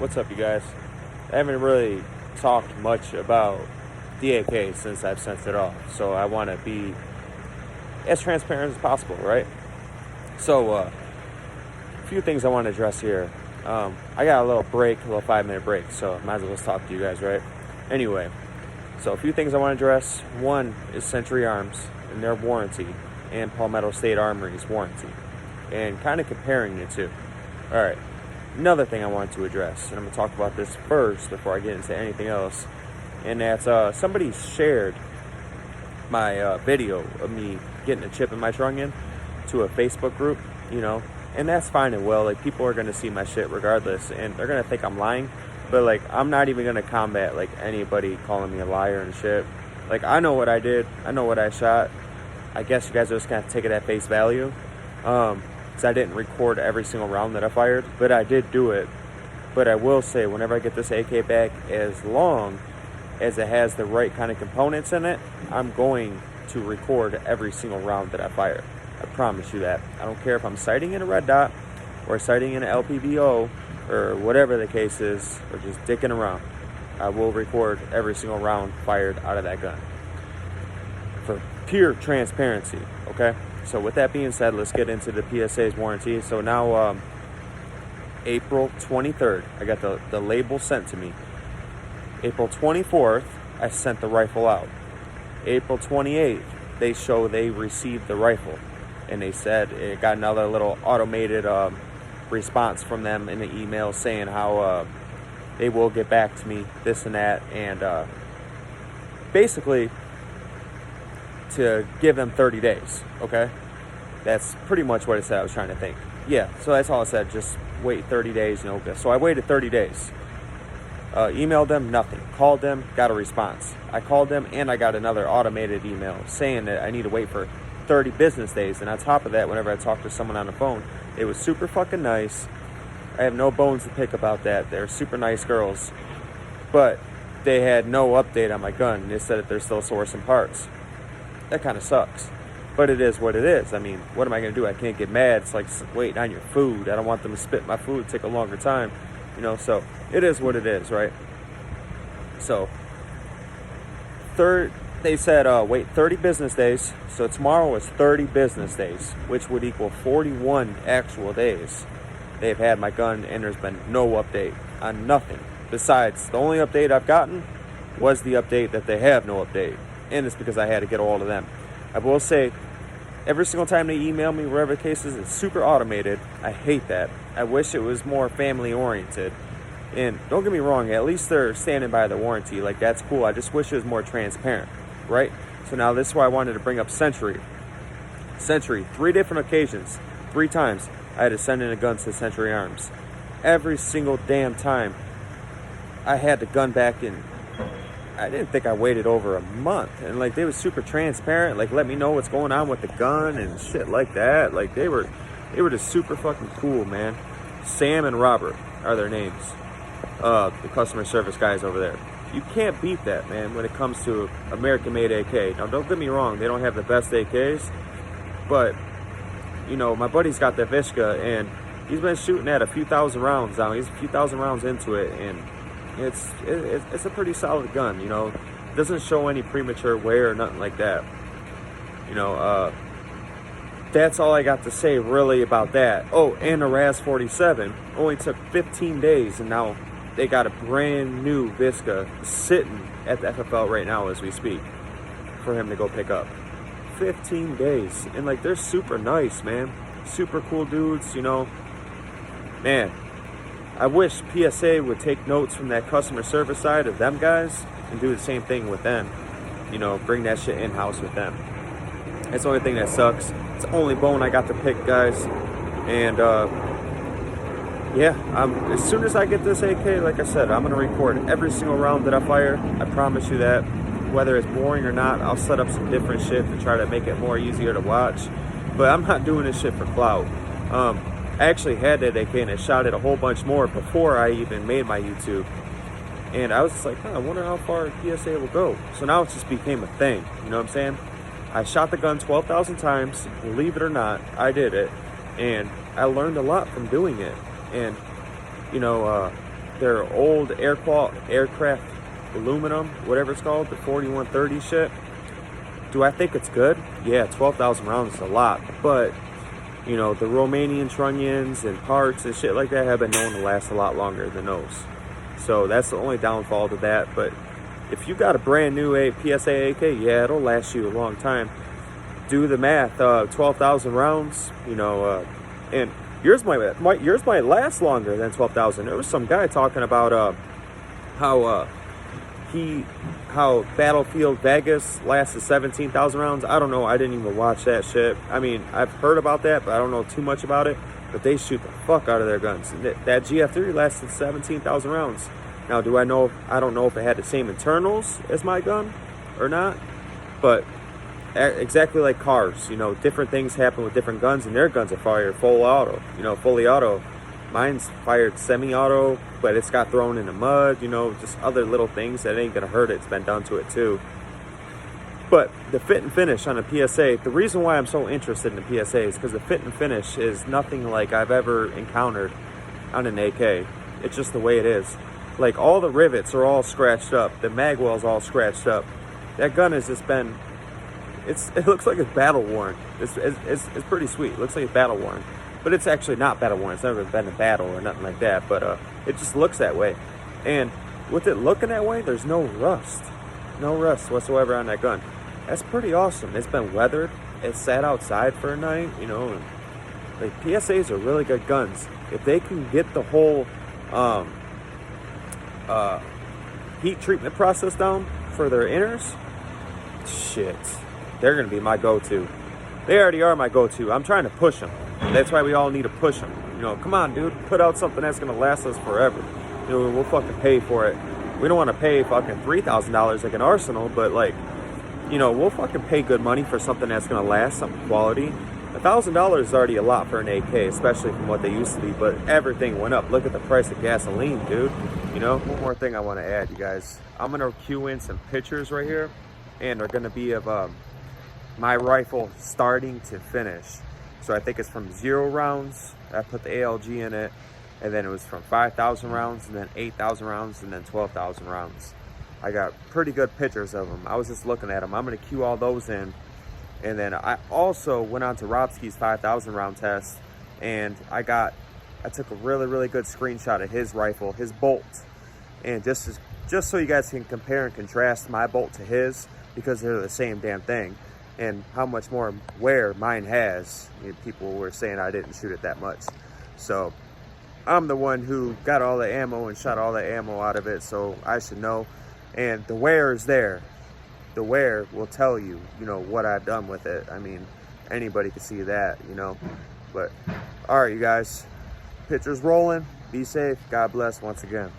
What's up, you guys? I haven't really talked much about the AK since I've sent it off, so I want to be as transparent as possible, right? So, a few things I want to address here. I got a little 5-minute break, so might as well just talk to you guys, right? Anyway, so a few things I want to address. One is Century Arms and their warranty, and Palmetto State Armory's warranty, and kind of comparing the two. All right. Another thing I wanted to address, and I'm going to talk about this first before I get into anything else, and that's somebody shared my video of me getting a chip in my trunk in to a Facebook group, and that's fine and well. Like, people are going to see my shit regardless, and they're going to think I'm lying, but, like, I'm not even going to combat, like, anybody calling me a liar and shit. Like, I know what I did. I know what I shot. I guess you guys are just going to take it at face value. Because I didn't record every single round that I fired, but I did do it. But I will say, whenever I get this AK back, as long as it has the right kind of components in it, I'm going to record every single round that I fire. I promise you that. I don't care if I'm sighting in a red dot or sighting in an LPVO or whatever the case is, or just dicking around. I will record every single round fired out of that gun for pure transparency, okay? So with that being said, let's get into the PSA's warranty. So now, April 23rd, I got the label sent to me. April 24th, I sent the rifle out. April 28th, they received the rifle. And they said it got another little automated response from them in the email saying how they will get back to me, this and that. And basically, to give them 30 days, okay? That's pretty much what it said. I was trying to think. Yeah, so that's all it said. Just wait 30 days, So I waited 30 days. Emailed them, nothing. Called them, got a response. I called them, and I got another automated email saying that I need to wait for 30 business days. And on top of that, whenever I talked to someone on the phone, it was super fucking nice. I have no bones to pick about that. They're super nice girls. But they had no update on my gun. They said that they're still sourcing parts. That kind of sucks, but it is what it is. I mean, what am I going to do? I can't get mad. It's like waiting on your food. I don't want them to spit my food, take a longer time, so it is what it is, right? So they said wait 30 business days. So tomorrow is 30 business days, which would equal 41 actual days they've had my gun, and there's been no update on nothing. Besides, the only update I've gotten was the update that they have no update. And it's because I had to get a hold of them. I will say, every single time they email me, whatever the case is, it's super automated. I hate that. I wish it was more family-oriented. And don't get me wrong, at least they're standing by the warranty. Like, that's cool. I just wish it was more transparent, right? So now this is why I wanted to bring up Century. Century, 3 different occasions, 3 times, I had to send in a gun to Century Arms. Every single damn time, I had the gun back in. I didn't think I waited over a month, and like they were super transparent, like let me know what's going on with the gun and shit like that. Like they were just super fucking cool, man. Sam and Robert are their names, the customer service guys over there. You can't beat that, man, when it comes to American-made AK. Now, don't get me wrong, they don't have the best AKs, but my buddy's got the Vishka, and he's been shooting at a few thousand rounds now. He's a few thousand rounds into it, and it's a pretty solid gun, It doesn't show any premature wear or nothing like that. That's all I got to say really about that. Oh, and the RAS 47 only took 15 days, and now they got a brand new Visca sitting at the FFL right now as we speak for him to go pick up. 15 days, and like they're super nice, man. Super cool dudes, Man, I wish PSA would take notes from that customer service side of them guys and do the same thing with them. Bring that shit in-house with them. That's the only thing that sucks. It's the only bone I got to pick, guys. And, yeah, as soon as I get this AK, like I said, I'm going to record every single round that I fire. I promise you that. Whether it's boring or not, I'll set up some different shit to try to make it more easier to watch. But I'm not doing this shit for clout. I actually had that AK and I shot it a whole bunch more before I even made my YouTube. And I was just like, I wonder how far PSA will go. So now it just became a thing. You know what I'm saying? I shot the gun 12,000 times. Believe it or not, I did it. And I learned a lot from doing it. And, their old aircraft aluminum, whatever it's called, the 4130 shit. Do I think it's good? Yeah, 12,000 rounds is a lot, but you know, the Romanian trunnions and parts and shit like that have been known to last a lot longer than those. So that's the only downfall to that. But if you got a brand new PSA AK, yeah, it'll last you a long time. Do the math, 12,000 rounds, you know, and yours might last longer than 12,000. There was some guy talking about how Battlefield Vegas lasted 17,000 rounds. I don't know. I didn't even watch that shit. I mean, I've heard about that, but I don't know too much about it. But they shoot the fuck out of their guns. That GF3 lasted 17,000 rounds. Now, do I know? I don't know if it had the same internals as my gun or not. But exactly like cars, you know, different things happen with different guns, and their guns are fired full auto. You know, fully auto. Mine's fired semi-auto, but it's got thrown in the mud, you know, just other little things that ain't gonna hurt it. It's been done to it too. But the fit and finish on a PSA, the reason why I'm so interested in the PSA is because the fit and finish is nothing like I've ever encountered on an AK. It's just the way it is. Like, all the rivets are all scratched up. The mag well's all scratched up. That gun has just been, it looks like it's battle worn. It's pretty sweet. It looks like it's battle worn. But it's actually not battle worn. It's never been a battle or nothing like that. But it just looks that way. And with it looking that way, there's no rust. No rust whatsoever on that gun. That's pretty awesome. It's been weathered. It sat outside for a night, you know. And, like, PSAs are really good guns. If they can get the whole heat treatment process down for their inners, shit, they're going to be my go-to. They already are my go-to. I'm trying to push them. That's why we all need to push them. You know, come on, dude. Put out something that's going to last us forever. You know, we'll fucking pay for it. We don't want to pay fucking $3,000 like an Arsenal, but, like, you know, we'll fucking pay good money for something that's going to last, something quality. $1,000 is already a lot for an AK, especially from what they used to be, but everything went up. Look at the price of gasoline, dude. You know, one more thing I want to add, you guys. I'm going to cue in some pictures right here, and they're going to be of my rifle starting to finish. So I think it's from 0 rounds. I put the ALG in it, and then it was from 5,000 rounds, and then 8,000 rounds, and then 12,000 rounds. I got pretty good pictures of them. I was just looking at them. I'm going to cue all those in. And then I also went on to Robski's 5,000 round test, and I took a really, really good screenshot of his rifle, his bolt. And just so you guys can compare and contrast my bolt to his, because they're the same damn thing. And how much more wear mine has. You know, people were saying I didn't shoot it that much. So I'm the one who got all the ammo and shot all the ammo out of it, so I should know. And the wear is there. The wear will tell you, you know, what I've done with it. I mean, anybody can see that, you know. But all right, you guys, pictures rolling. Be safe. God bless once again.